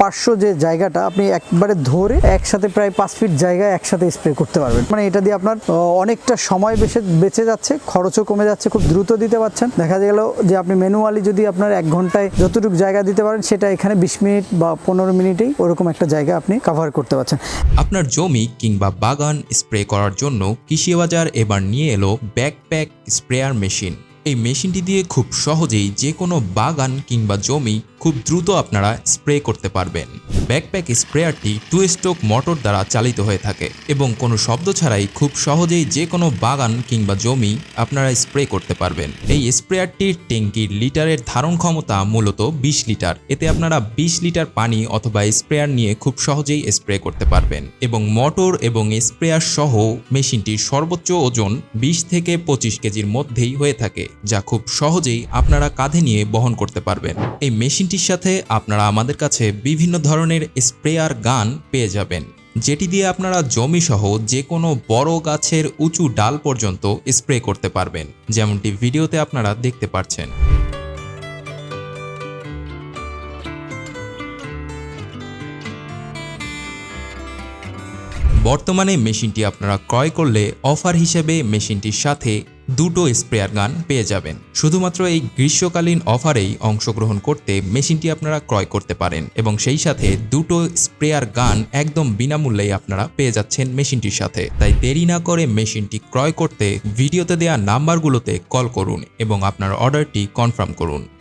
পার্শ্ব যে জায়গাটা আপনি একবারে ধরে একসাথে প্রায় 5 ফিট জায়গায় একসাথে স্প্রে করতে পারবেন। মানে এটা দিয়ে আপনার অনেকটা সময় বেঁচে যাচ্ছে, খরচও কমে যাচ্ছে, খুব দ্রুত দিতে পারছেন। দেখা গেল যে আপনি ম্যানুয়ালি যদি আপনার 1 ঘন্টায় যতটুকু জায়গা দিতে পারেন সেটা এখানে 20 মিনিট বা 15 মিনিটেই ওরকম একটা জায়গা আপনি কভার করতে পারছেন। আপনার জমি কিংবা বাগান স্প্রে করার জন্য কৃষি বাজার এবার নিয়ে এলো ব্যাকপ্যাক স্প্রেয়ার মেশিন। এই মেশিনটি দিয়ে খুব সহজেই যে কোনো বাগান কিংবা জমি খুব দ্রুত আপনারা স্প্রে করতে পারবেন। ব্যাকপ্যাক স্প্রেয়ারটি 2 স্ট্রোক মোটর দ্বারা চালিত হয়ে থাকে এবং কোনো শব্দ ছাড়াই খুব সহজেই যে কোনো বাগান কিংবা জমি আপনারা স্প্রে করতে পারবেন। এই স্প্রেয়ারটির ট্যাঙ্কির লিটারের ধারণ ক্ষমতা মূলত 20 লিটার। এতে আপনারা 20 লিটার পানি অথবা স্প্রেয়ার নিয়ে খুব সহজেই স্প্রে করতে পারবেন এবং মোটর এবং স্প্রেয়ার সহ মেশিনটির সর্বোচ্চ ওজন 20 থেকে 25 কেজির মধ্যেই হয়ে থাকে, যা খুব সহজেই আপনারা কাঁধে নিয়ে বহন করতে পারবেন। এই মেশিনটির সাথে আপনারা আমাদের কাছে বিভিন্ন ধরনের স্প্রেয়ার গান পেয়ে যাবেন, যেটি দিয়ে আপনারা জমি সহ যে কোনো বড় গাছের উঁচু ডাল পর্যন্ত স্প্রে করতে পারবেন, যেমনটি ভিডিওতে আপনারা দেখতে পাচ্ছেন। বর্তমানে মেশিনটি আপনারা ক্রয় করলে অফার হিসেবে মেশিনটির সাথে 2টো স্প্রেয়ার গান পেয়ে যাবেন। শুধুমাত্র এই গ্রীষ্মকালীন অফারেই অংশগ্রহণ করতে মেশিনটি আপনারা ক্রয় করতে পারেন এবং সেই সাথে 2টো স্প্রেয়ার গান একদম বিনামূল্যেই আপনারা পেয়ে যাচ্ছেন মেশিনটির সাথে। তাই দেরি না করে মেশিনটি ক্রয় করতে ভিডিওতে দেওয়া নাম্বারগুলোতে কল করুন এবং আপনার অর্ডারটি কনফার্ম করুন।